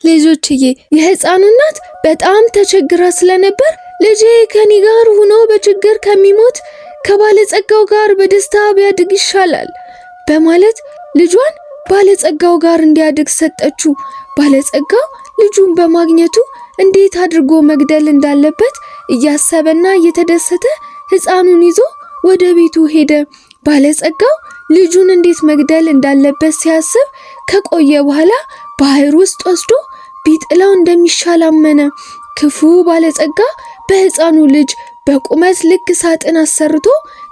ልጆችዬ የሕፃኑ እናት በጣም ተቸግራ ስለነበር ልጄ ከኔ ጋር ሆኖ በችግር ከሚሞት ከባለጸጋው ጋር በደስታ ቢያድግ ይሻላል በማለት ልጇን ባለጸጋው ጋር እንዲያድግ ሰጠችው። ባለጸጋው ልጁን በማግኘቱ እንዴት አድርጎ መግደል እንዳለበት እያሰበና እየተደሰተ ሕፃኑን ይዞ ወደ ቤቱ ሄደ። ባለጸጋው ልጁን እንዴት መግደል እንዳለበት ሲያስብ ከቆየ በኋላ ባህር ውስጥ ወስዶ ቢጥለው እንደሚሻል አመነ። ክፉ ባለጸጋ በሕፃኑ ልጅ በቁመት ልክ ሳጥን አሰርቶ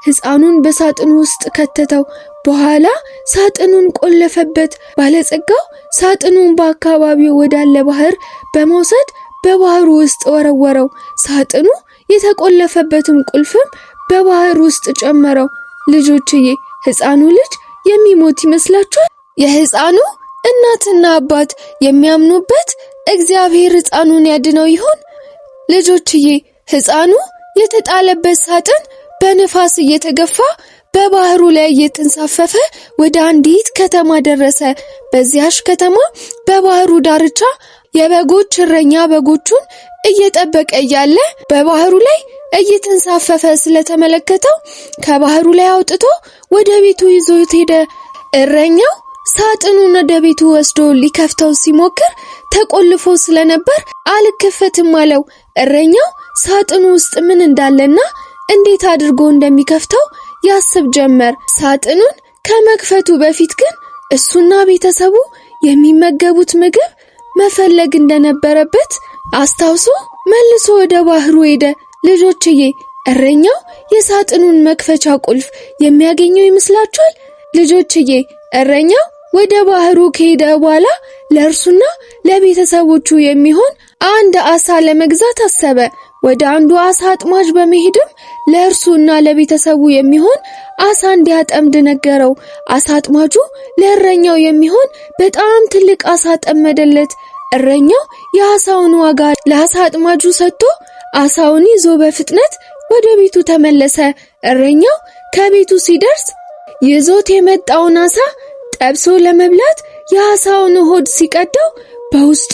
ሕፃኑን በሳጥኑ ውስጥ ከተተው። በኋላ ሳጥኑን ቆለፈበት። ባለጸጋው ሳጥኑን በአካባቢው ወዳለ ባህር በመውሰድ በባህሩ ውስጥ ወረወረው። ሳጥኑ የተቆለፈበትም ቁልፍም በባህር ውስጥ ጨመረው። ልጆችዬ ሕፃኑ ልጅ የሚሞት ይመስላችኋል? የሕፃኑ እናትና አባት የሚያምኑበት እግዚአብሔር ሕፃኑን ያድነው ይሆን? ልጆችዬ ሕፃኑ የተጣለበት ሳጥን በንፋስ እየተገፋ በባህሩ ላይ እየተንሳፈፈ ወደ አንዲት ከተማ ደረሰ። በዚያሽ ከተማ በባህሩ ዳርቻ የበጎች እረኛ በጎቹን እየጠበቀ እያለ በባህሩ ላይ እየተንሳፈፈ ስለተመለከተው ከባህሩ ላይ አውጥቶ ወደ ቤቱ ይዞት ሄደ። እረኛው ሳጥኑን ወደ ቤቱ ወስዶ ሊከፍተው ሲሞክር ተቆልፎ ስለነበር አልከፈትም አለው። እረኛው ሳጥኑ ውስጥ ምን እንዳለና እንዴት አድርጎ እንደሚከፍተው ያስብ ጀመር። ሳጥኑን ከመክፈቱ በፊት ግን እሱና ቤተሰቡ የሚመገቡት ምግብ መፈለግ እንደነበረበት አስታውሶ መልሶ ወደ ባህሩ ሄደ። ልጆችዬ እረኛው የሳጥኑን መክፈቻ ቁልፍ የሚያገኘው ይመስላችኋል? ልጆችዬ እረኛው ወደ ባህሩ ከሄደ በኋላ ለእርሱና ለቤተሰቦቹ የሚሆን አንድ አሳ ለመግዛት አሰበ። ወደ አንዱ አሳ አጥማጅ በመሄድም ለእርሱና ለቤተሰቡ የሚሆን አሳ እንዲያጠምድ ነገረው። አሳ አጥማጁ ለእረኛው የሚሆን በጣም ትልቅ አሳ ጠመደለት። እረኛው የአሳውን ዋጋ ለአሳ አጥማጁ ሰጥቶ አሳውን ይዞ በፍጥነት ወደ ቤቱ ተመለሰ። እረኛው ከቤቱ ሲደርስ ይዞት የመጣውን አሳ ጠብሶ ለመብላት የአሳውን ሆድ ሲቀደው በውስጡ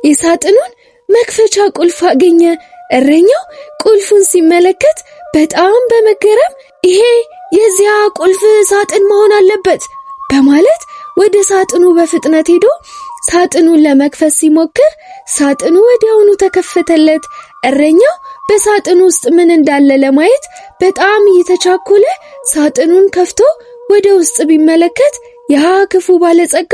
የሳጥኑን መክፈቻ ቁልፍ አገኘ። እረኛው ቁልፉን ሲመለከት በጣም በመገረም ይሄ የዚያ ቁልፍ ሳጥን መሆን አለበት በማለት ወደ ሳጥኑ በፍጥነት ሄዶ ሳጥኑን ለመክፈት ሲሞክር ሳጥኑ ወዲያውኑ ተከፈተለት። እረኛው በሳጥኑ ውስጥ ምን እንዳለ ለማየት በጣም እየተቻኮለ ሳጥኑን ከፍቶ ወደ ውስጥ ቢመለከት ያ ክፉ ባለጸጋ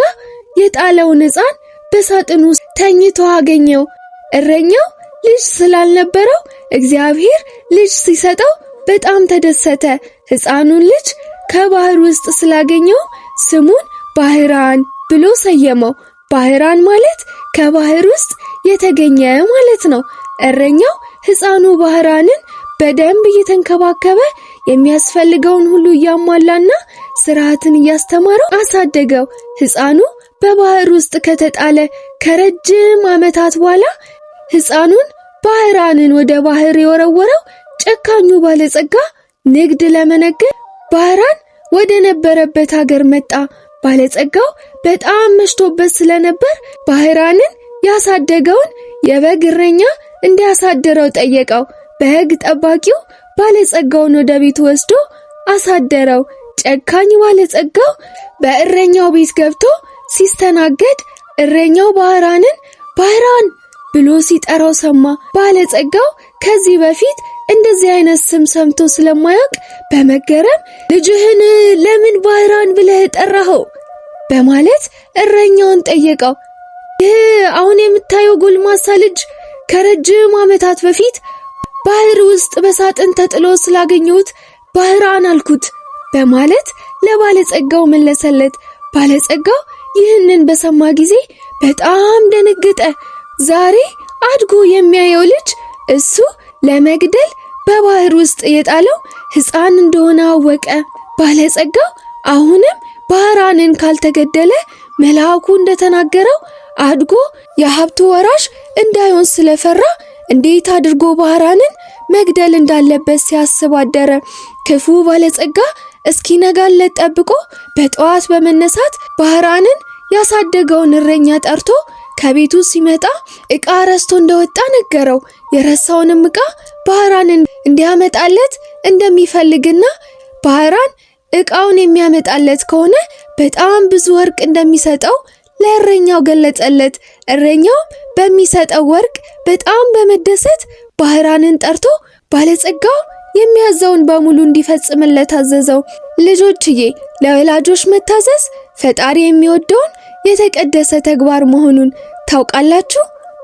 የጣለውን ሕፃን በሳጥኑ ውስጥ ተኝቶ አገኘው። እረኛው ልጅ ስላልነበረው እግዚአብሔር ልጅ ሲሰጠው በጣም ተደሰተ። ሕፃኑን ልጅ ከባህር ውስጥ ስላገኘው ስሙን ባህራን ብሎ ሰየመው። ባህራን ማለት ከባህር ውስጥ የተገኘ ማለት ነው። እረኛው ሕፃኑ ባህራንን በደንብ እየተንከባከበ የሚያስፈልገውን ሁሉ እያሟላና ስርዓትን እያስተማረው አሳደገው። ሕፃኑ በባህር ውስጥ ከተጣለ ከረጅም ዓመታት በኋላ ሕፃኑን ባህራንን ወደ ባህር የወረወረው ጨካኙ ባለጸጋ ንግድ ለመነገድ ባህራን ወደ ነበረበት ሀገር መጣ። ባለጸጋው በጣም መሽቶበት ስለነበር ባህራንን ያሳደገውን የበግ እረኛ እንዲያሳድረው ጠየቀው። በግ ጠባቂው ባለጸጋውን ወደ ቤቱ ወስዶ አሳደረው። ጨካኝ ባለጸጋው በእረኛው ቤት ገብቶ ሲስተናገድ እረኛው ባህራንን ባህራን ብሎ ሲጠራው ሰማ። ባለጸጋው ከዚህ በፊት እንደዚህ አይነት ስም ሰምቶ ስለማያውቅ በመገረም ልጅህን ለምን ባህራን ብለህ ጠራኸው በማለት እረኛውን ጠየቀው። ይህ አሁን የምታየው ጎልማሳ ልጅ ከረጅም ዓመታት በፊት ባህር ውስጥ በሳጥን ተጥሎ ስላገኘሁት ባህራን አልኩት በማለት ለባለጸጋው መለሰለት። ባለጸጋው ይህንን በሰማ ጊዜ በጣም ደነገጠ። ዛሬ አድጎ የሚያየው ልጅ እሱ ለመግደል በባህር ውስጥ የጣለው ሕፃን እንደሆነ አወቀ። ባለጸጋው አሁንም ባህራንን ካልተገደለ መልአኩ እንደተናገረው አድጎ የሀብቱ ወራሽ እንዳይሆን ስለፈራ እንዴት አድርጎ ባህራንን መግደል እንዳለበት ሲያስብ አደረ። ክፉ ባለጸጋ እስኪነጋለት ጠብቆ በጠዋት በመነሳት ባህራንን ያሳደገውን እረኛ ጠርቶ ከቤቱ ሲመጣ ዕቃ ረስቶ እንደወጣ ነገረው። የረሳውንም ዕቃ ባህራን እንዲያመጣለት እንደሚፈልግና ባህራን ዕቃውን የሚያመጣለት ከሆነ በጣም ብዙ ወርቅ እንደሚሰጠው ለእረኛው ገለጸለት። እረኛው በሚሰጠው ወርቅ በጣም በመደሰት ባህራንን ጠርቶ ባለጸጋው የሚያዘውን በሙሉ እንዲፈጽምለት አዘዘው። ልጆችዬ፣ ለወላጆች መታዘዝ ፈጣሪ የሚወደውን የተቀደሰ ተግባር መሆኑን ታውቃላችሁ?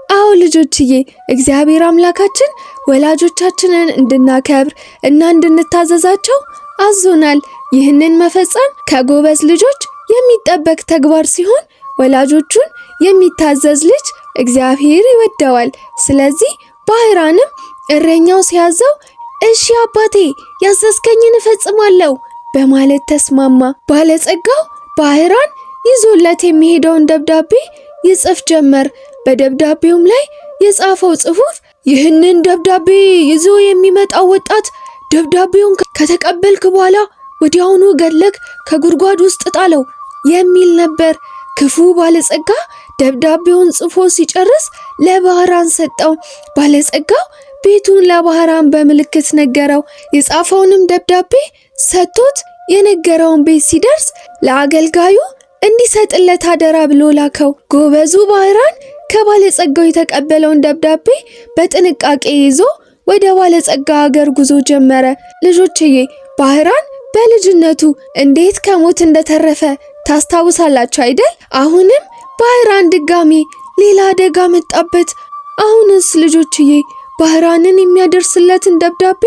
አዎ ልጆችዬ፣ እግዚአብሔር አምላካችን ወላጆቻችንን እንድናከብር እና እንድንታዘዛቸው አዞናል። ይህንን መፈጸም ከጎበዝ ልጆች የሚጠበቅ ተግባር ሲሆን ወላጆቹን የሚታዘዝ ልጅ እግዚአብሔር ይወደዋል። ስለዚህ ባህራንም እረኛው ሲያዘው እሺ አባቴ፣ ያዘዝከኝን እፈጽማለሁ በማለት ተስማማ። ባለጸጋው ባህራን ይዞለት የሚሄደውን ደብዳቤ ይጽፍ ጀመር። በደብዳቤውም ላይ የጻፈው ጽሑፍ ይህንን ደብዳቤ ይዞ የሚመጣው ወጣት ደብዳቤውን ከተቀበልክ በኋላ ወዲያውኑ ገለክ ከጉድጓድ ውስጥ ጣለው የሚል ነበር። ክፉ ባለጸጋ ደብዳቤውን ጽፎ ሲጨርስ ለባህራን ሰጠው። ባለጸጋው ቤቱን ለባህራን በምልክት ነገረው። የጻፈውንም ደብዳቤ ሰጥቶት የነገረውን ቤት ሲደርስ ለአገልጋዩ እንዲሰጥለት አደራ ብሎ ላከው። ጎበዙ ባህራን ከባለጸጋው የተቀበለውን ደብዳቤ በጥንቃቄ ይዞ ወደ ባለጸጋ ሀገር ጉዞ ጀመረ። ልጆችዬ፣ ባህራን በልጅነቱ እንዴት ከሞት እንደተረፈ ታስታውሳላችሁ አይደል? አሁንም ባህራን ድጋሚ ሌላ አደጋ መጣበት። አሁንስ ልጆችዬ፣ ባህራንን የሚያደርስለትን ደብዳቤ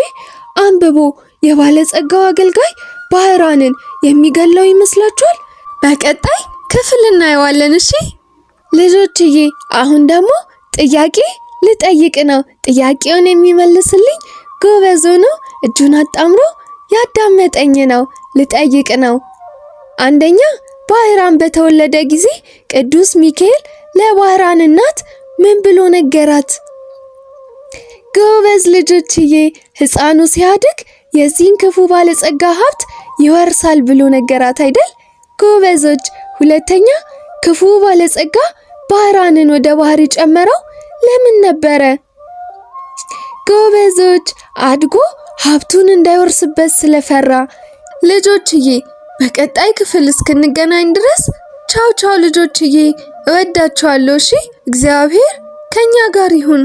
አንብቦ የባለጸጋው አገልጋይ ባህራንን የሚገለው ይመስላችኋል? በቀጣይ ክፍል እናየዋለን። እሺ ልጆችዬ፣ አሁን ደግሞ ጥያቄ ልጠይቅ ነው። ጥያቄውን የሚመልስልኝ ጎበዝ ነው፣ እጁን አጣምሮ ያዳመጠኝ ነው። ልጠይቅ ነው። አንደኛ፣ ባህራን በተወለደ ጊዜ ቅዱስ ሚካኤል ለባህራን እናት ምን ብሎ ነገራት? ጎበዝ ልጆችዬ፣ ሕፃኑ ሲያድግ የዚህን ክፉ ባለጸጋ ሀብት ይወርሳል ብሎ ነገራት አይደል? ጎበዞች። ሁለተኛ፣ ክፉ ባለጸጋ ባህራንን ወደ ባህር ጨመረው ለምን ነበረ? ጎበዞች። አድጎ ሀብቱን እንዳይወርስበት ስለፈራ። ልጆችዬ፣ በቀጣይ ክፍል እስክንገናኝ ድረስ ቻው ቻው ልጆችዬ፣ እወዳችኋለሁ። እሺ፣ እግዚአብሔር ከኛ ጋር ይሁን።